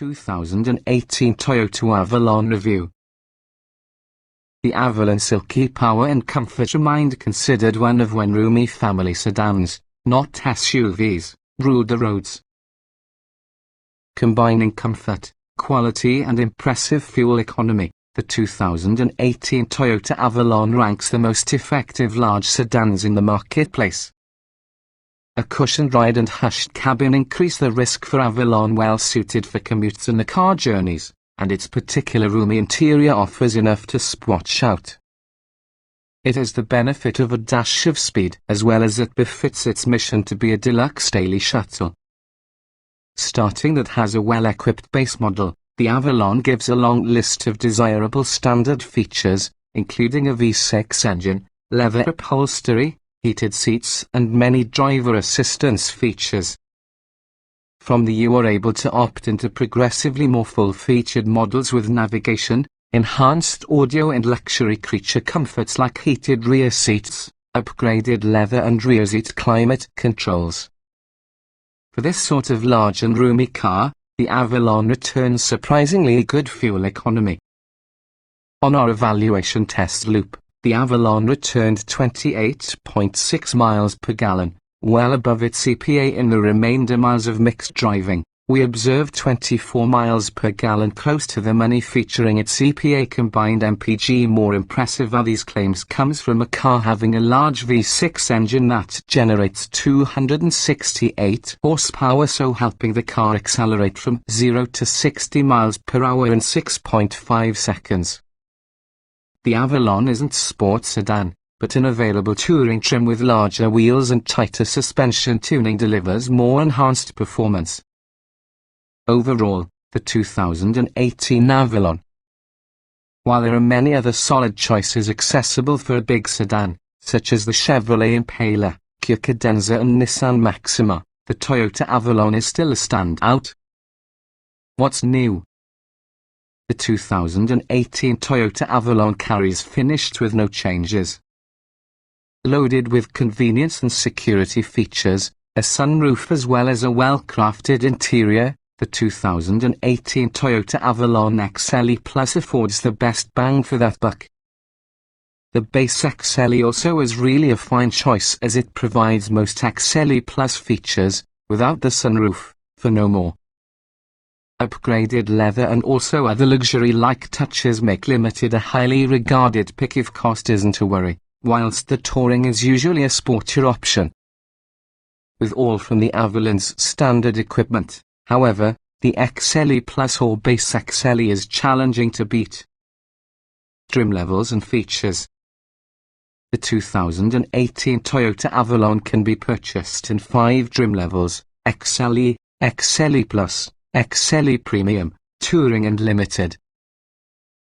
2018 Toyota Avalon Review. The Avalon silky power and comfort remained considered one of when roomy family sedans, not SUVs, ruled the roads. Combining comfort, quality and impressive fuel economy, the 2018 Toyota Avalon ranks the most effective large sedans in the marketplace. A cushioned ride and hushed cabin increase the risk for Avalon, well suited for commutes and the car journeys, and its particular roomy interior offers enough to squash out. It has the benefit of a dash of speed, as well as it befits its mission to be a deluxe daily shuttle. Starting that has a well-equipped base model, the Avalon gives a long list of desirable standard features, including a V6 engine, leather upholstery, heated seats and many driver assistance features. From the you are able to opt into progressively more full-featured models with navigation, enhanced audio and luxury creature comforts like heated rear seats, upgraded leather and rear seat climate controls. For this sort of large and roomy car, the Avalon returns surprisingly good fuel economy. On our evaluation test loop, the Avalon returned 28.6 miles per gallon, well above its CPA. In the remainder miles of mixed driving, we observed 24 miles per gallon close to the money, featuring its CPA combined MPG. More impressive are these claims comes from a car having a large V6 engine that generates 268 horsepower, so helping the car accelerate from 0 to 60 miles per hour in 6.5 seconds. The Avalon isn't sports sedan, but an available touring trim with larger wheels and tighter suspension tuning delivers more enhanced performance. Overall, the 2018 Avalon. While there are many other solid choices accessible for a big sedan, such as the Chevrolet Impala, Kia Cadenza and Nissan Maxima, the Toyota Avalon is still a standout. What's new? The 2018 Toyota Avalon carries finished with no changes. Loaded with convenience and security features, a sunroof as well as a well-crafted interior, the 2018 Toyota Avalon XLE Plus affords the best bang for that buck. The base XLE also is really a fine choice, as it provides most XLE Plus features, without the sunroof, for no more. Upgraded leather and also other luxury-like touches make limited a highly regarded pick if cost isn't a worry, whilst the touring is usually a sportier option. With all from the Avalon's standard equipment, however, the XLE Plus or base XLE is challenging to beat. Trim levels and features. The 2018 Toyota Avalon can be purchased in 5 trim levels: XLE, XLE Plus, XLE Premium, Touring and Limited.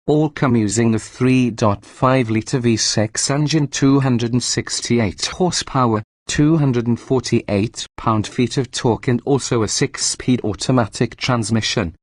All come using the 3.5-litre V6 engine, 268 horsepower, 248 pound-feet of torque, and also a 6-speed automatic transmission.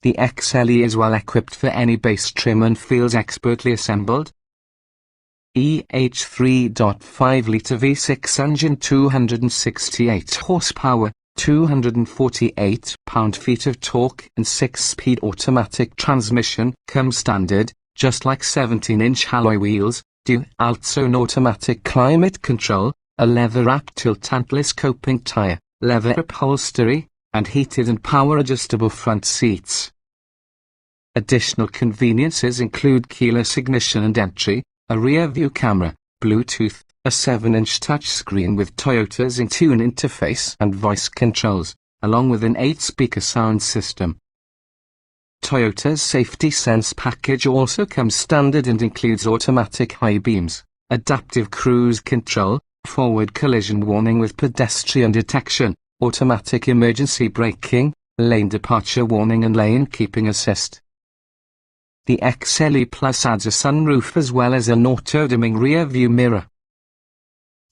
The XLE is well equipped for any base trim and feels expertly assembled. EH 3.5-litre V6 engine, 268 horsepower, 248 pound-feet of torque and 6-speed automatic transmission comes standard, just like 17-inch alloy wheels, dual-zone automatic climate control, a leather-wrapped tilt-tantless coping tire, leather upholstery, and heated and power-adjustable front seats. Additional conveniences include keyless ignition and entry, a rear-view camera, Bluetooth, a 7-inch touchscreen with Toyota's in-tune interface and voice controls, along with an 8-speaker sound system. Toyota's Safety Sense package also comes standard and includes automatic high beams, adaptive cruise control, forward collision warning with pedestrian detection, automatic emergency braking, lane departure warning and lane keeping assist. The XLE Plus adds a sunroof as well as an auto-dimming rear-view mirror.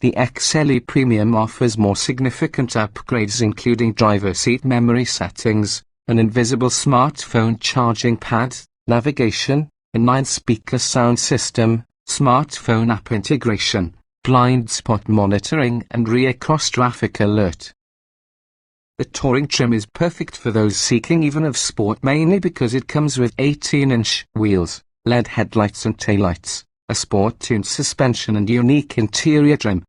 The XLE Premium offers more significant upgrades, including driver seat memory settings, an invisible smartphone charging pad, navigation, a 9-speaker sound system, smartphone app integration, blind spot monitoring and rear cross-traffic alert. The touring trim is perfect for those seeking even of sport, mainly because it comes with 18-inch wheels, LED headlights and taillights, a sport-tuned suspension and unique interior trim.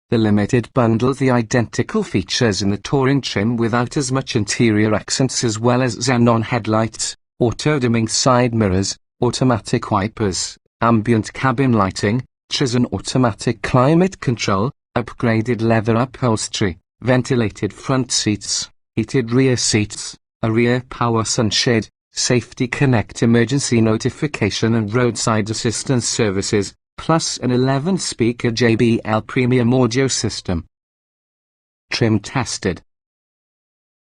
The Limited bundles the identical features in the touring trim without as much interior accents, as well as xenon headlights, auto-dimming side mirrors, automatic wipers, ambient cabin lighting, Trizen automatic climate control, upgraded leather upholstery, ventilated front seats, heated rear seats, a rear power sunshade, Safety Connect emergency notification and roadside assistance services, plus an 11-speaker JBL premium audio system. Trim tested.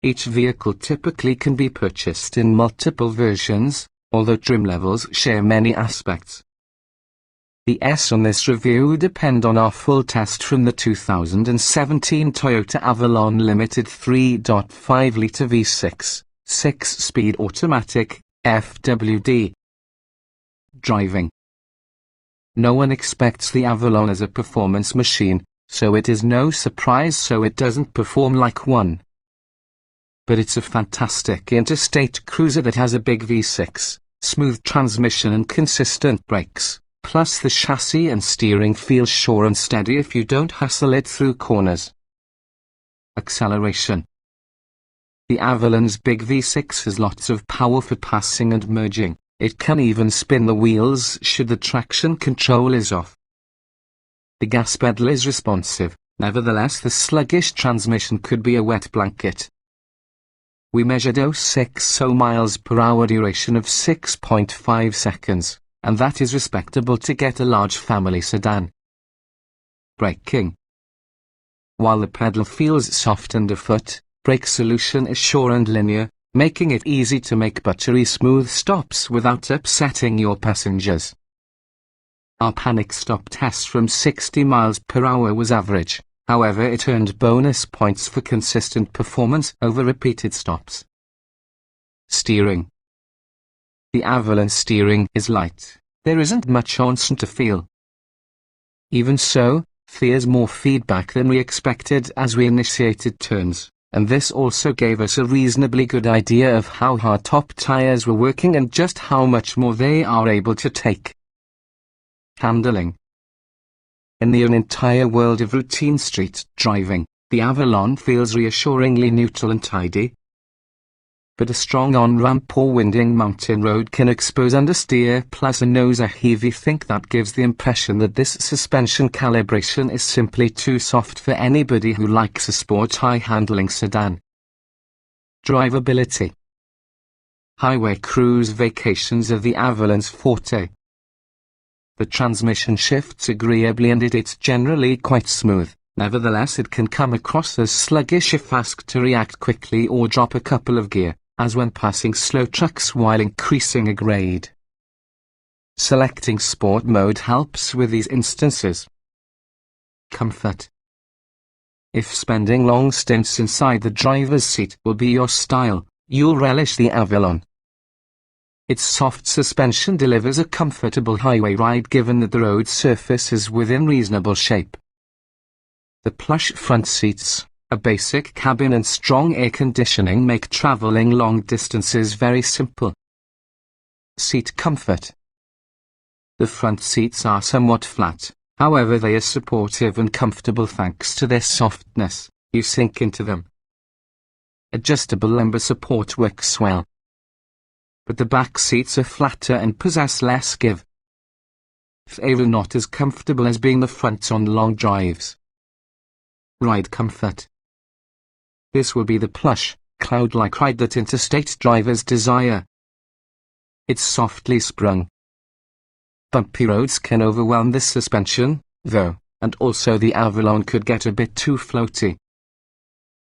Each vehicle typically can be purchased in multiple versions, although trim levels share many aspects. The S on this review depend on our full test from the 2017 Toyota Avalon Limited 3.5-litre V6, 6-speed automatic, FWD. Driving. No one expects the Avalon as a performance machine, so it is no surprise it doesn't perform like one. But it's a fantastic interstate cruiser that has a big V6, smooth transmission and consistent brakes. Plus the chassis and steering feel sure and steady if you don't hustle it through corners. Acceleration. The Avalon's big V6 has lots of power for passing and merging. It can even spin the wheels should the traction control is off. The gas pedal is responsive, nevertheless the sluggish transmission could be a wet blanket. We measured 060 miles per hour, duration of 6.5 seconds. And that is respectable to get a large family sedan. Braking. While the pedal feels soft underfoot, brake solution is sure and linear, making it easy to make buttery smooth stops without upsetting your passengers. Our panic stop test from 60 miles per hour was average, however it earned bonus points for consistent performance over repeated stops. Steering. The Avalon steering is light, there isn't much onsen to feel. Even so, there's more feedback than we expected as we initiated turns, and this also gave us a reasonably good idea of how hard top tires were working and just how much more they are able to take. Handling. In the entire world of routine street driving, the Avalon feels reassuringly neutral and tidy. But a strong on-ramp or winding mountain road can expose understeer, plus a nose a heavy think that gives the impression that this suspension calibration is simply too soft for anybody who likes a sport high-handling sedan. Drivability. Highway cruise vacations are the Avalon's forte. The transmission shifts agreeably and it's generally quite smooth. Nevertheless, it can come across as sluggish if asked to react quickly or drop a couple of gear, as when passing slow trucks while increasing a grade. Selecting sport mode helps with these instances. Comfort. If spending long stints inside the driver's seat will be your style, you'll relish the Avalon. Its soft suspension delivers a comfortable highway ride given that the road surface is within reasonable shape. The plush front seats, a basic cabin and strong air conditioning make traveling long distances very simple. Seat comfort. The front seats are somewhat flat, however they are supportive and comfortable thanks to their softness, you sink into them. Adjustable lumbar support works well. But the back seats are flatter and possess less give. They are not as comfortable as being the front on long drives. Ride comfort. This will be the plush, cloud-like ride that interstate drivers desire. It's softly sprung. Bumpy roads can overwhelm this suspension, though, and also the Avalon could get a bit too floaty.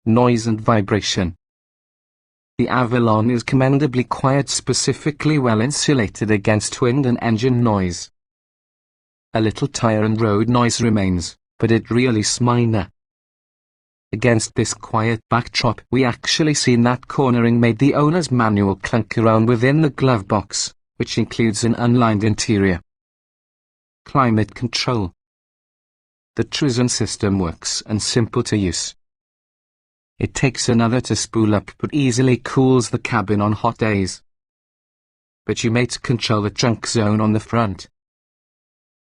Noise and vibration. The Avalon is commendably quiet, specifically well insulated against wind and engine noise. A little tire and road noise remains, but it really is minor. Against this quiet backdrop, we actually seen that cornering made the owner's manual clunk around within the glove box, which includes an unlined interior. Climate control. The Trizen system works and simple to use. It takes another to spool up but easily cools the cabin on hot days. But you may control the trunk zone on the front.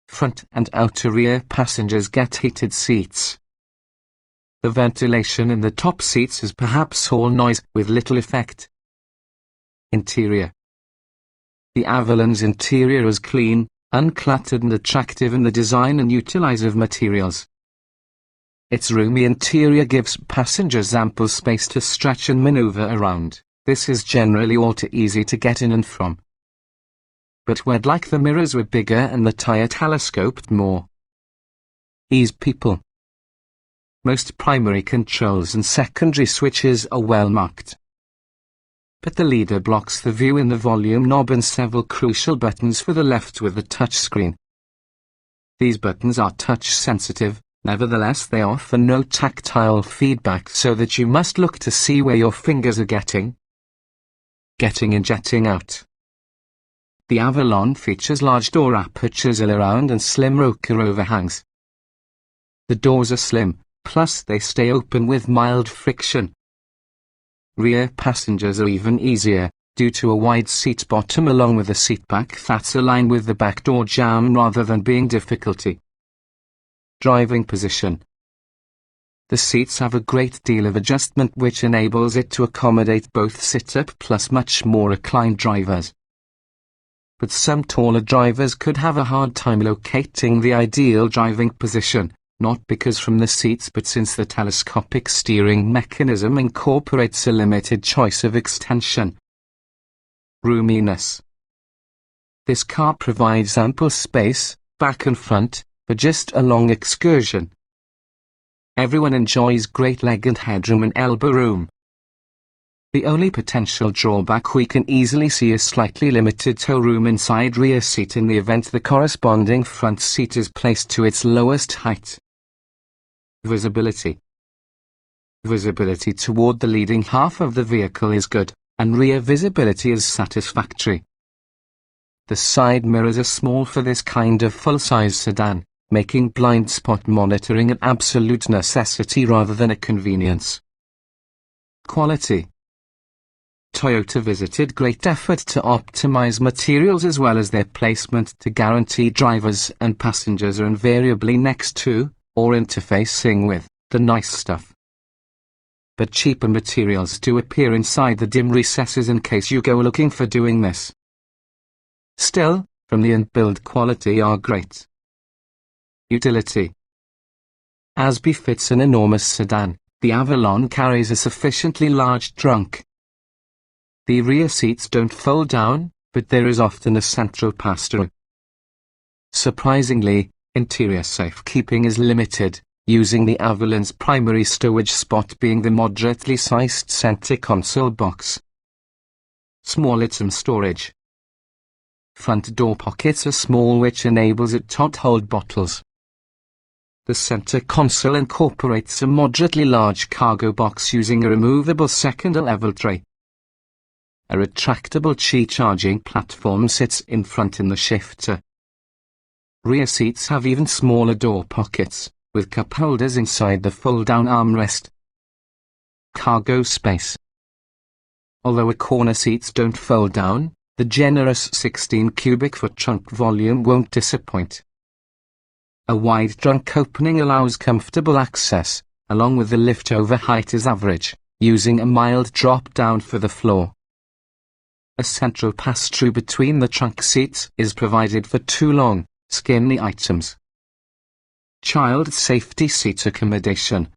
Front and outer rear passengers get heated seats. The ventilation in the top seats is perhaps all noise with little effect. Interior. The Avalon's interior is clean, uncluttered and attractive in the design and utilize of materials. Its roomy interior gives passengers ample space to stretch and maneuver around. This is generally all too easy to get in and from. But we'd like the mirrors were bigger and the tire telescoped more. Ease people. Most primary controls and secondary switches are well marked. But the leader blocks the view in the volume knob and several crucial buttons for the left with the touchscreen. These buttons are touch sensitive, nevertheless they offer no tactile feedback so that you must look to see where your fingers are getting in, jetting out. The Avalon features large door apertures all around and slim rocker overhangs. The doors are slim, plus they stay open with mild friction. Rear passengers are even easier, due to a wide seat bottom along with a seatback that's aligned with the back door jamb rather than being difficulty. Driving position. The seats have a great deal of adjustment which enables it to accommodate both sit-up plus much more reclined drivers. But some taller drivers could have a hard time locating the ideal driving position, not because from the seats but since the telescopic steering mechanism incorporates a limited choice of extension. Roominess. This car provides ample space, back and front, for just a long excursion. Everyone enjoys great leg and headroom and elbow room. The only potential drawback we can easily see is slightly limited toe room inside rear seat in the event the corresponding front seat is placed to its lowest height. Visibility. Visibility toward the leading half of the vehicle is good, and rear visibility is satisfactory. The side mirrors are small for this kind of full-size sedan, making blind spot monitoring an absolute necessity rather than a convenience. Quality. Toyota visited great effort to optimize materials as well as their placement to guarantee drivers and passengers are invariably next to, or interfacing with, the nice stuff. But cheaper materials do appear inside the dim recesses in case you go looking for doing this. Still, from the in-build quality are great. Utility. As befits an enormous sedan, the Avalon carries a sufficiently large trunk. The rear seats don't fold down, but there is often a central pass-through. Surprisingly, interior safekeeping is limited, using the Avalon's primary stowage spot being the moderately sized center console box. Small item storage. Front door pockets are small which enables it to hold bottles. The center console incorporates a moderately large cargo box using a removable second-level tray. A retractable Qi charging platform sits in front in the shifter. Rear seats have even smaller door pockets, with cup holders inside the fold-down armrest. Cargo space. Although corner seats don't fold down, the generous 16 cubic foot trunk volume won't disappoint. A wide trunk opening allows comfortable access, along with the lift-over height is average, using a mild drop-down for the floor. A central pass-through between the trunk seats is provided for two long, skinny items. Child safety seat accommodation.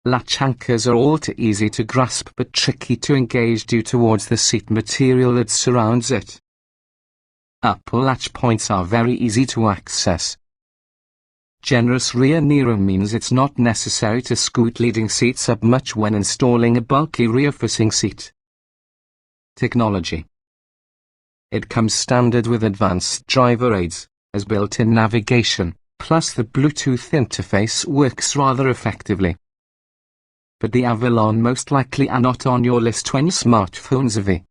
Latch anchors are all too easy to grasp but tricky to engage due towards the seat material that surrounds it. Upper latch points are very easy to access. Generous rear knee-room means it's not necessary to scoot leading seats up much when installing a bulky rear-facing seat. Technology. It comes standard with advanced driver aids, as built-in navigation, plus the Bluetooth interface works rather effectively. But the Avalon most likely are not on your list when smartphones are.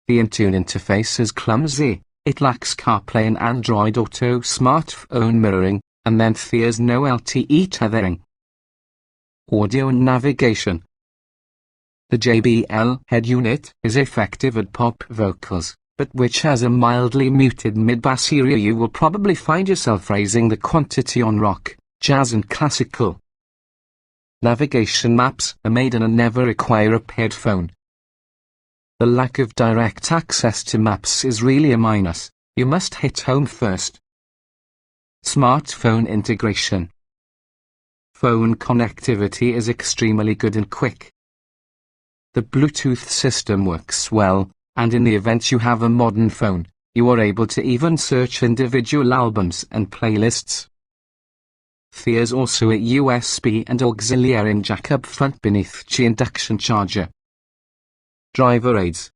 The Intune interface is clumsy, it lacks CarPlay and Android Auto smartphone mirroring, and then there's no LTE tethering. Audio and navigation. The JBL head unit is effective at pop vocals, but which has a mildly muted mid-bass area. You will probably find yourself raising the quantity on rock, jazz and classical. Navigation maps are made and never require a paired phone. The lack of direct access to maps is really a minus. You must hit home first. Smartphone integration. Phone connectivity is extremely good and quick. The Bluetooth system works well, and in the event you have a modern phone, you are able to even search individual albums and playlists. There's also a USB and auxiliary jack up front beneath the induction charger. Driver aids.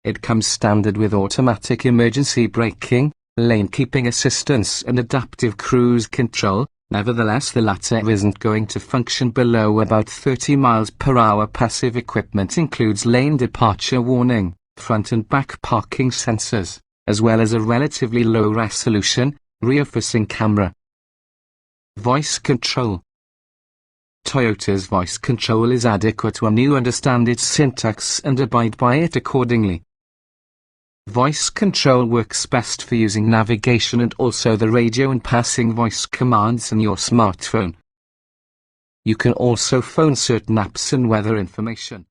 It comes standard with automatic emergency braking, lane keeping assistance and adaptive cruise control. Nevertheless, the latter isn't going to function below about 30 miles per hour. Passive equipment includes lane departure warning, front and back parking sensors, as well as a relatively low resolution, rear-facing camera. Voice control. Toyota's voice control is adequate when you understand its syntax and abide by it accordingly. Voice control works best for using navigation and also the radio and passing voice commands in your smartphone. You can also phone certain apps and weather information.